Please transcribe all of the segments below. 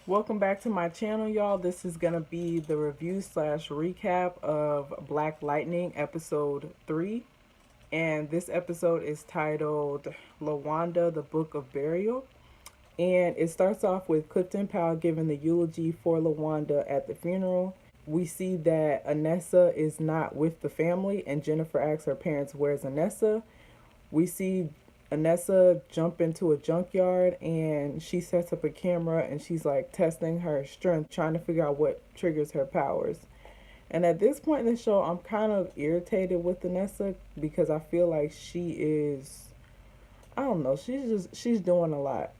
Welcome back to my channel, y'all. This is gonna be the review slash recap of Black Lightning episode 3. And this episode is titled Lawanda, the Book of Burial. And it starts off with Clifton Powell giving the eulogy for Lawanda at the funeral. We see that Anessa is not with the family, and Jennifer asks her parents, "Where's Anessa?" We see Anessa jump into a junkyard and she sets up a camera and she's like testing her strength, trying to figure out what triggers her powers. And at this point in the show, I'm kind of irritated with Anessa because I feel like she is, I don't know, she's doing a lot.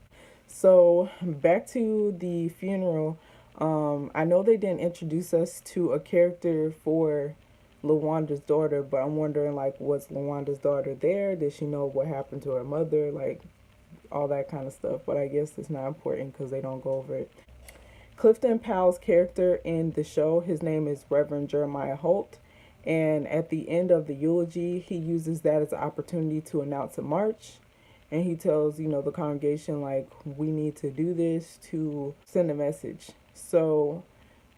So back to the funeral. I know they didn't introduce us to a character for Lawanda's daughter, but I'm wondering, like, was Lawanda's daughter there? Did she know what happened to her mother? Like, all that kind of stuff. But I guess it's not important because they don't go over it. Clifton Powell's character in the show, his name is Reverend Jeremiah Holt. And at the end of the eulogy, he uses that as an opportunity to announce a march. And he tells, the congregation, like, we need to do this to send a message. So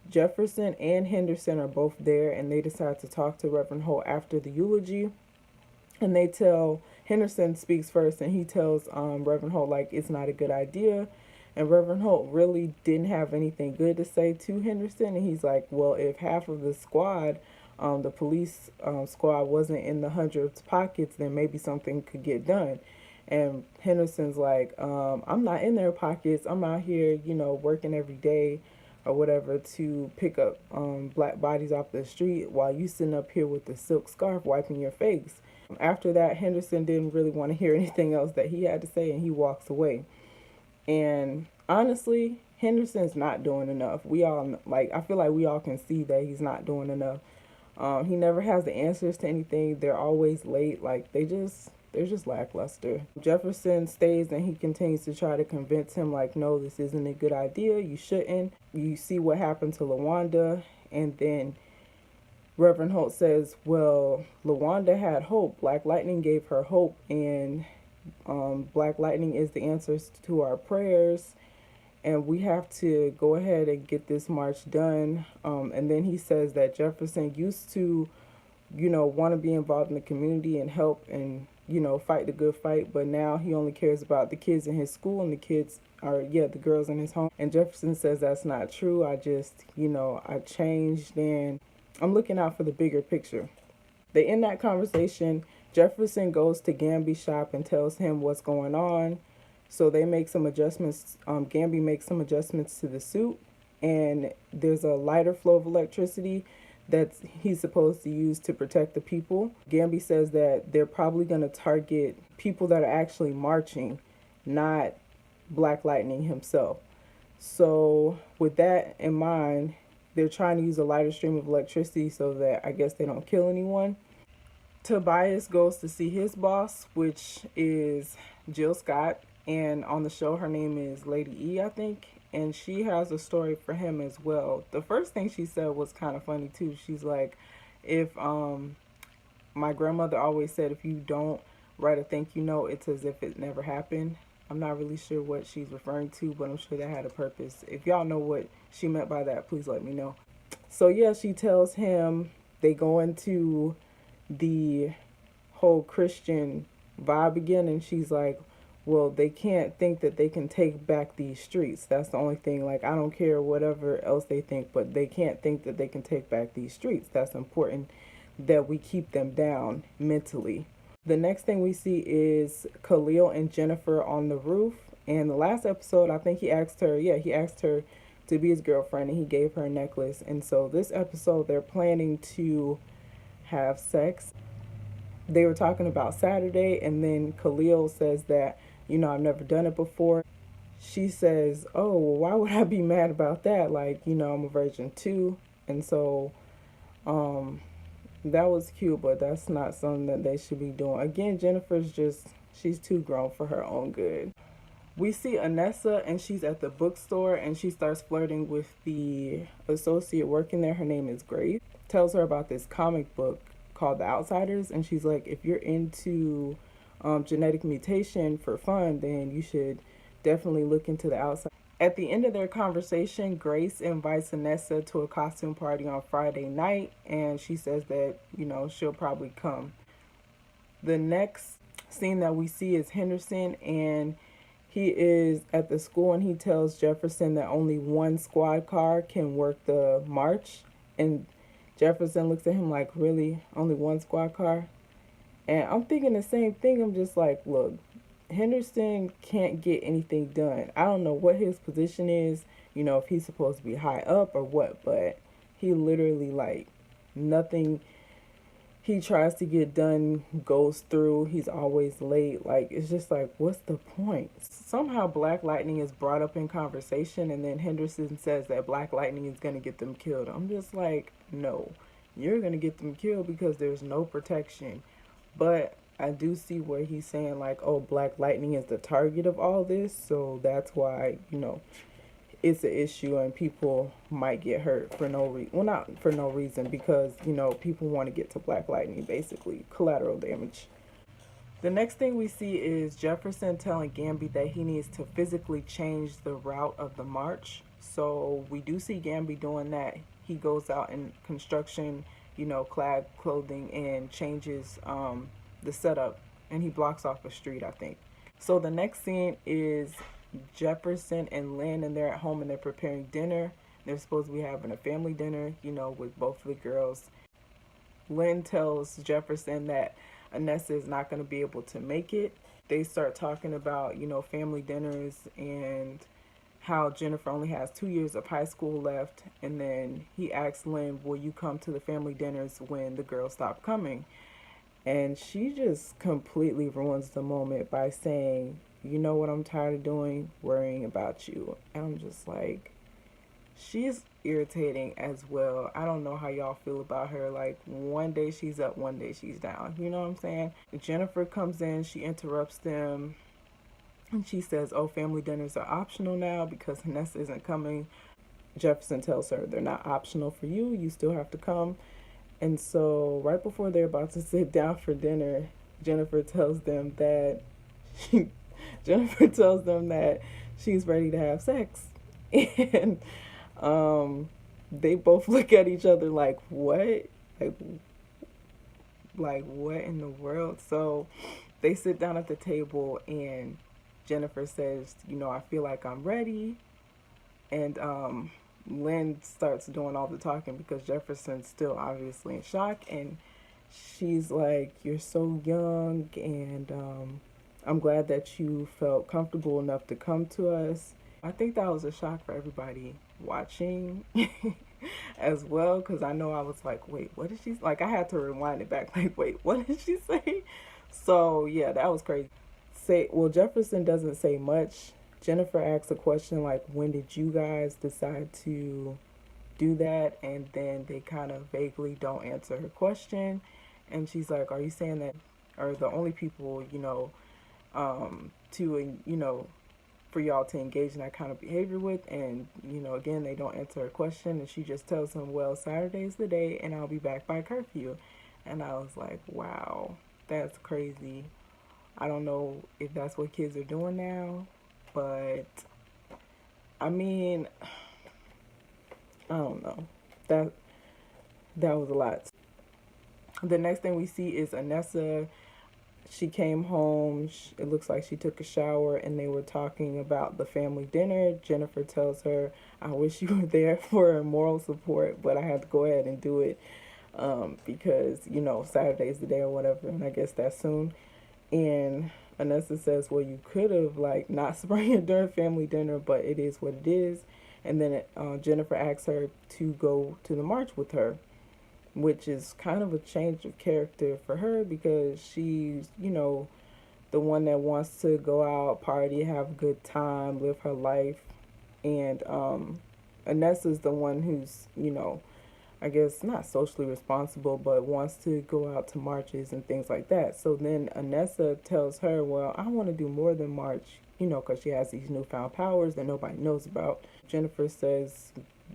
Jefferson and Henderson are both there, and they decide to talk to Reverend Holt after the eulogy. And they tell, Henderson speaks first, and he tells Reverend Holt, like, it's not a good idea. And Reverend Holt really didn't have anything good to say to Henderson. And he's like, well, if half of the squad, the police squad, wasn't in the hundreds pockets, then maybe something could get done. And Henderson's like, I'm not in their pockets. I'm out here, working every day or whatever to pick up black bodies off the street while you sitting up here with the silk scarf wiping your face. After that, Henderson didn't really want to hear anything else that he had to say, and he walks away. And honestly, Henderson's not doing enough. We all, like, I feel like we all can see that he's not doing enough. He never has the answers to anything. They're always late. Like, they're just lackluster. Jefferson stays and he continues to try to convince him, like, no, this isn't a good idea. You shouldn't. You see what happened to Lawanda. And then Reverend Holt says, well, Lawanda had hope. Black Lightning gave her hope. And Black Lightning is the answers to our prayers. And we have to go ahead and get this march done. And then he says that Jefferson used to, want to be involved in the community and help and, fight the good fight. But now he only cares about the kids in his school and the girls in his home. And Jefferson says that's not true. I just, I changed and I'm looking out for the bigger picture. They end that conversation. Jefferson goes to Gamby's shop and tells him what's going on. So they make some adjustments. Gamby makes some adjustments to the suit, and there's a lighter flow of electricity that he's supposed to use to protect the people. Gamby says that they're probably going to target people that are actually marching, not Black Lightning himself. So with that in mind, they're trying to use a lighter stream of electricity so that I guess they don't kill anyone. Tobias goes to see his boss, which is Jill Scott. And on the show, her name is Lady E, I think. And she has a story for him as well. The first thing she said was kind of funny, too. She's like, if my grandmother always said, if you don't write a thank you note, it's as if it never happened. I'm not really sure what she's referring to, but I'm sure that had a purpose. If y'all know what she meant by that, please let me know. So, yeah, she tells him they go into the whole Christian vibe again, and she's like, well, they can't think that they can take back these streets. That's the only thing. Like, I don't care whatever else they think, but they can't think that they can take back these streets. That's important that we keep them down mentally. The next thing we see is Khalil and Jennifer on the roof. And the last episode, I think he asked her to be his girlfriend, and he gave her a necklace. And so this episode, they're planning to have sex. They were talking about Saturday, and then Khalil says that, I've never done it before. She says, oh, well, why would I be mad about that? Like, I'm a virgin too. And so that was cute, but that's not something that they should be doing. Again, she's too grown for her own good. We see Anessa, and she's at the bookstore, and she starts flirting with the associate working there. Her name is Grace. Tells her about this comic book called The Outsiders, and she's like, if you're into genetic mutation for fun, then you should definitely look into The Outsiders. At the end of their conversation, Grace invites Anessa to a costume party on Friday night, and she says that, she'll probably come. The next scene that we see is Henderson, and he is at the school, and he tells Jefferson that only one squad car can work the march. And Jefferson looks at him like, really? Only one squad car? And I'm thinking the same thing. I'm just like, look, Henderson can't get anything done. I don't know what his position is, if he's supposed to be high up or what, but he literally, like, nothing he tries to get done goes through. He's always late. Like, it's just like, what's the point? Somehow Black Lightning is brought up in conversation, and then Henderson says that Black Lightning is going to get them killed. I'm just like, no, you're going to get them killed because there's no protection. But I do see where he's saying, like, oh, Black Lightning is the target of all this, so that's why, it's an issue and people might get hurt for no reason. Well, not for no reason, because, people want to get to Black Lightning, basically, collateral damage. The next thing we see is Jefferson telling Gambi that he needs to physically change the route of the march. So we do see Gambi doing that. He goes out in construction, clad clothing, and changes the setup, and he blocks off a street, I think. So the next scene is Jefferson and Lynn, and they're at home and they're preparing dinner. They're supposed to be having a family dinner, with both of the girls. Lynn tells Jefferson that Anessa is not going to be able to make it. They start talking about, family dinners and how Jennifer only has 2 years of high school left. And then he asks Lynn, will you come to the family dinners when the girls stop coming? And she just completely ruins the moment by saying, you know what I'm tired of doing? Worrying about you. And I'm just like, she's irritating as well. I don't know how y'all feel about her. Like, one day she's up, one day she's down. You know what I'm saying? Jennifer comes in, she interrupts them, and she says, oh, family dinners are optional now because Anessa isn't coming. Jefferson tells her they're not optional for you. You still have to come. And so right before they're about to sit down for dinner, Jennifer tells them that Jennifer tells them that she's ready to have sex. And they both look at each other like, what? Like what in the world? So they sit down at the table, and Jennifer says, I feel like I'm ready. And Lynn starts doing all the talking because Jefferson's still obviously in shock, and she's like, you're so young, and I'm glad that you felt comfortable enough to come to us. I think that was a shock for everybody watching as well, because I know I was like, wait, what did she, like, I had to rewind it back, like, wait, what did she say? So yeah, that was crazy. Jefferson doesn't say much. Jennifer asks a question like, when did you guys decide to do that? And then they kind of vaguely don't answer her question. And she's like, are you saying that are the only people, for y'all to engage in that kind of behavior with? And, again, they don't answer her question. And she just tells him, well, Saturday's the day and I'll be back by curfew. And I was like, wow, that's crazy. I don't know if that's what kids are doing now, but I mean, I don't know. That was a lot. The next thing we see is Anessa. She came home. It looks like she took a shower, and they were talking about the family dinner. Jennifer tells her, I wish you were there for moral support, but I had to go ahead and do it because, Saturday's the day or whatever, and I guess that's soon. And Anessa says, well, you could have, like, not sprung it during family dinner, but it is what it is. And then Jennifer asks her to go to the march with her, which is kind of a change of character for her because she's, the one that wants to go out, party, have a good time, live her life. And Anessa's the one who's, I guess not socially responsible, but wants to go out to marches and things like that. So then Anessa tells her, well, I want to do more than march, because she has these newfound powers that nobody knows about. Jennifer says,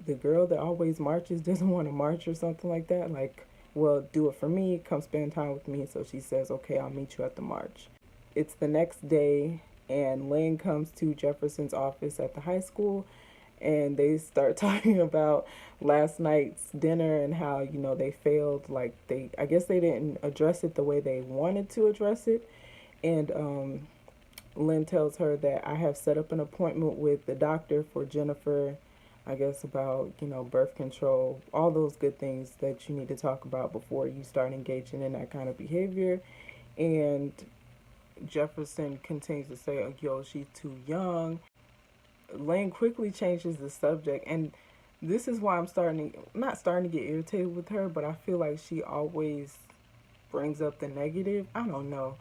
the girl that always marches doesn't want to march or something like that. Like, well, do it for me. Come spend time with me. So she says, okay, I'll meet you at the march. It's the next day, And Lynn comes to Jefferson's office at the high school, and they start talking about last night's dinner and how, you know, they failed. Like, I guess they didn't address it the way they wanted to address it. And Lynn tells her that I have set up an appointment with the doctor for Jennifer, I guess, about, you know, birth control, all those good things that you need to talk about before you start engaging in that kind of behavior. And Jefferson continues to say, oh, yo, she's too young. Lane quickly changes the subject, and this is why I'm not starting to get irritated with her, but I feel like she always brings up the negative. I don't know.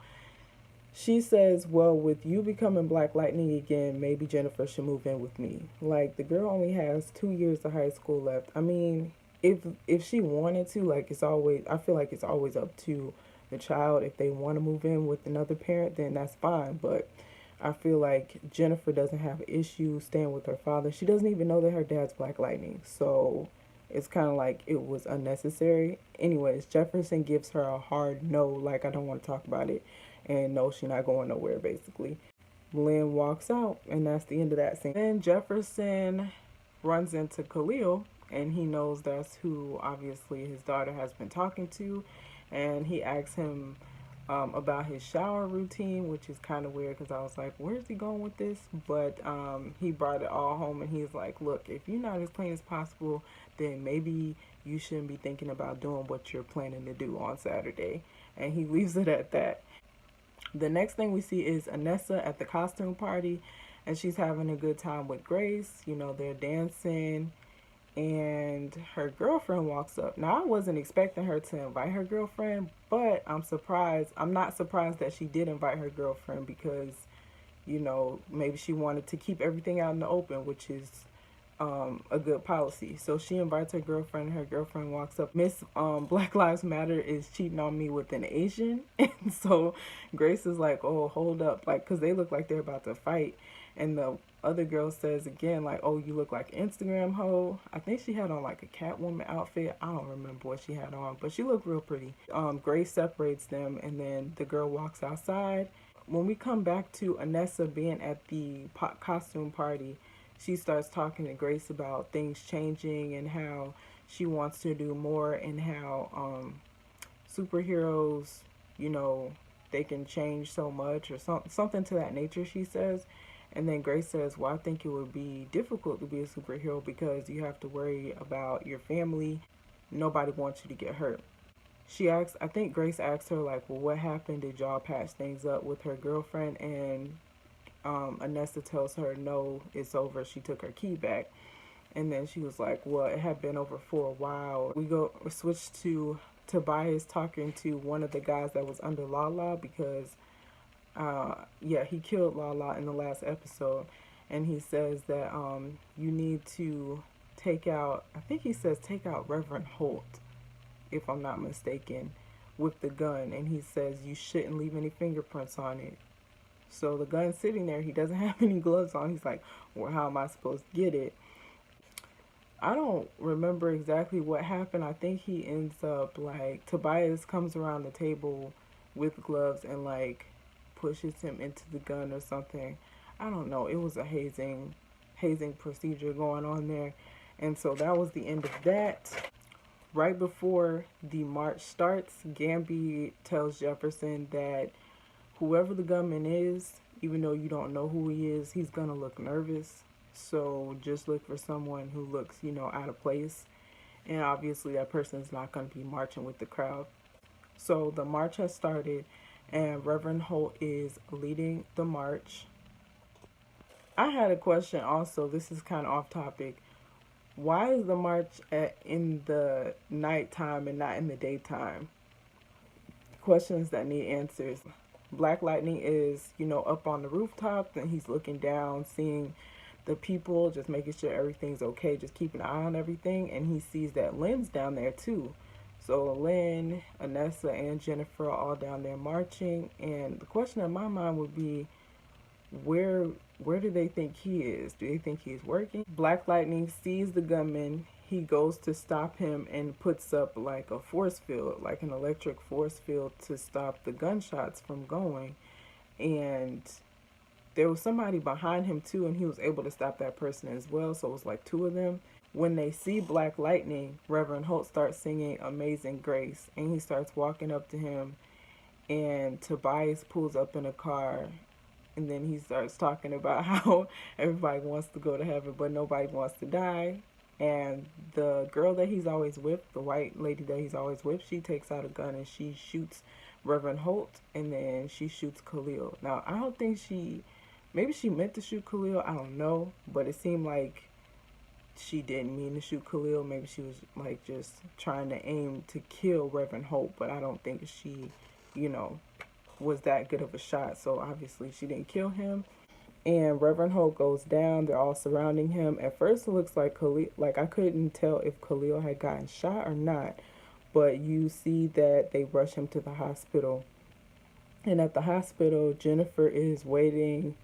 She says, well, with you becoming Black Lightning again, maybe Jennifer should move in with me. Like, the girl only has 2 years of high school left. I mean, if she wanted to, like, I feel like it's always up to the child. If they want to move in with another parent, then that's fine. But I feel like Jennifer doesn't have an issue staying with her father. She doesn't even know that her dad's Black Lightning. So it's kind of like it was unnecessary. Anyways, Jefferson gives her a hard no, like, I don't want to talk about it. And no, she's not going nowhere, basically. Lynn walks out, and that's the end of that scene. Then Jefferson runs into Khalil, and he knows that's who, obviously, his daughter has been talking to. And he asks him about his shower routine, which is kind of weird because I was like, where's he going with this? But he brought it all home, and he's like, look, if you're not as clean as possible, then maybe you shouldn't be thinking about doing what you're planning to do on Saturday. And he leaves it at that. The next thing we see is Anessa at the costume party, and she's having a good time with Grace. You know, they're dancing, and her girlfriend walks up. Now, I wasn't expecting her to invite her girlfriend, but I'm surprised. I'm not surprised that she did invite her girlfriend because, you know, maybe she wanted to keep everything out in the open, which is a good policy. So she invites her girlfriend. Her girlfriend walks up. Miss Black Lives Matter is cheating on me with an Asian. And so Grace is like, oh, hold up. Like, because they look like they're about to fight. And the other girl says again, like, oh, you look like an Instagram hoe. I think she had on like a Catwoman outfit. I don't remember what she had on, but she looked real pretty. Grace separates them, and then the girl walks outside. When we come back to Anessa being at the costume party, she starts talking to Grace about things changing and how she wants to do more, and how superheroes, you know, they can change so much, or something to that nature, she says. And then Grace says, well, I think it would be difficult to be a superhero because you have to worry about your family. Nobody wants you to get hurt. I think Grace asks her, like, well, what happened? Did y'all patch things up with her girlfriend? And Anessa tells her, no, it's over. She took her key back. And then she was like, well, it had been over for a while. We switch to Tobias talking to one of the guys that was under Lala because, he killed Lala in the last episode. And he says that you need to take out Reverend Holt, if I'm not mistaken, with the gun. And he says you shouldn't leave any fingerprints on it. So the gun's sitting there. He doesn't have any gloves on. He's like, well, how am I supposed to get it? I don't remember exactly what happened. I think he ends up, like, Tobias comes around the table with gloves and, like, pushes him into the gun or something. I don't know. It was a hazing procedure going on there. And so that was the end of that. Right before the march starts, Gambi tells Jefferson that whoever the gunman is, even though you don't know who he is, he's gonna look nervous. So just look for someone who looks, you know, out of place. And obviously that person is not gonna be marching with the crowd. So the march has started, and Reverend Holt is leading the march. I had a question also. This is kind of off topic. Why is the march in the nighttime and not in the daytime? Questions that need answers. Black Lightning is, you know, up on the rooftop, and he's looking down, seeing the people, just making sure everything's okay, just keeping an eye on everything. And he sees that Lynn's down there too. So Lynn, Anessa, and Jennifer are all down there marching. And the question in my mind would be, where do they think he is? Do they think he's working? Black Lightning sees the gunman. He goes to stop him and puts up like a force field, like an electric force field, to stop the gunshots from going. And there was somebody behind him too, and he was able to stop that person as well. So it was like two of them. When they see Black Lightning, Reverend Holt starts singing Amazing Grace, and he starts walking up to him, and Tobias pulls up in a car, and then he starts talking about how everybody wants to go to heaven but nobody wants to die. And the girl that he's always with, the white lady that he's always with, she takes out a gun and she shoots Reverend Holt, and then she shoots Khalil. Now, I don't think maybe she meant to shoot Khalil, I don't know, but it seemed like she didn't mean to shoot Khalil. Maybe she was like just trying to aim to kill Reverend Holt, but I don't think she, you know, was that good of a shot. So obviously she didn't kill him. And Reverend Holt goes down. They're all surrounding him. At first it looks like Khalil, like I couldn't tell if Khalil had gotten shot or not, but you see that they rush him to the hospital. And at the hospital, Jennifer is waiting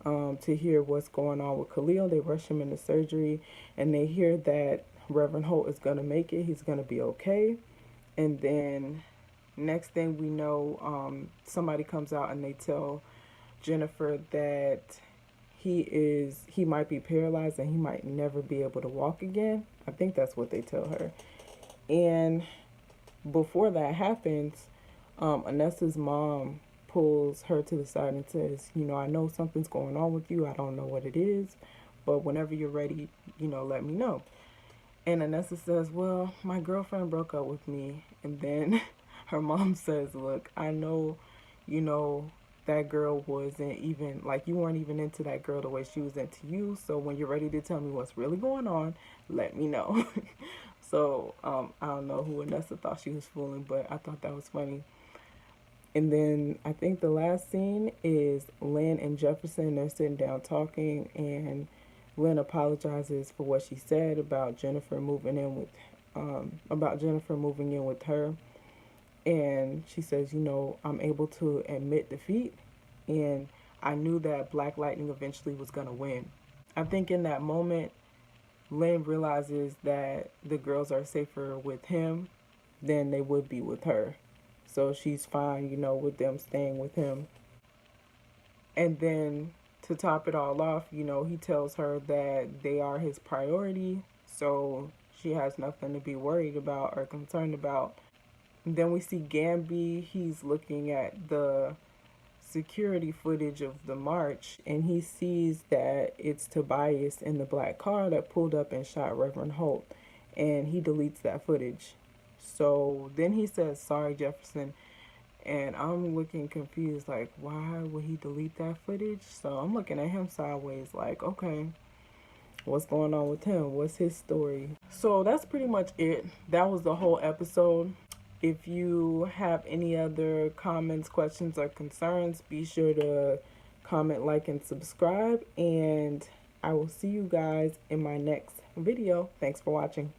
to hear what's going on with Khalil. They rush him into surgery, and they hear that Reverend Holt is going to make it. He's going to be okay. And then next thing we know, somebody comes out and they tell Jennifer that he might be paralyzed and he might never be able to walk again. I think that's what they tell her. And before that happens, Anessa's mom pulls her to the side and says, you know, I know something's going on with you. I don't know what it is, but whenever you're ready, you know, let me know. And Anessa says, well, my girlfriend broke up with me. And then her mom says, look, I know, you know, that girl wasn't even, like, you weren't even into that girl the way she was into you. So when you're ready to tell me what's really going on, let me know. So, I don't know who Anessa thought she was fooling, but I thought that was funny. And then I think the last scene is Lynn and Jefferson. They're sitting down talking, and Lynn apologizes for what she said about Jennifer moving in with her. And she says, you know, I'm able to admit defeat, and I knew that Black Lightning eventually was going to win. I think in that moment, Lynn realizes that the girls are safer with him than they would be with her. So she's fine, you know, with them staying with him. And then to top it all off, you know, he tells her that they are his priority. So she has nothing to be worried about or concerned about. And then we see Gamby. He's looking at the security footage of the march, and he sees that it's Tobias in the black car that pulled up and shot Reverend Holt, and he deletes that footage. So then he says, sorry, Jefferson, and I'm looking confused, like, why would he delete that footage? So I'm looking at him sideways, like, okay, what's going on with him? What's his story? So that's pretty much it. That was the whole episode. If you have any other comments, questions, or concerns, be sure to comment, like, and subscribe. And I will see you guys in my next video. Thanks for watching.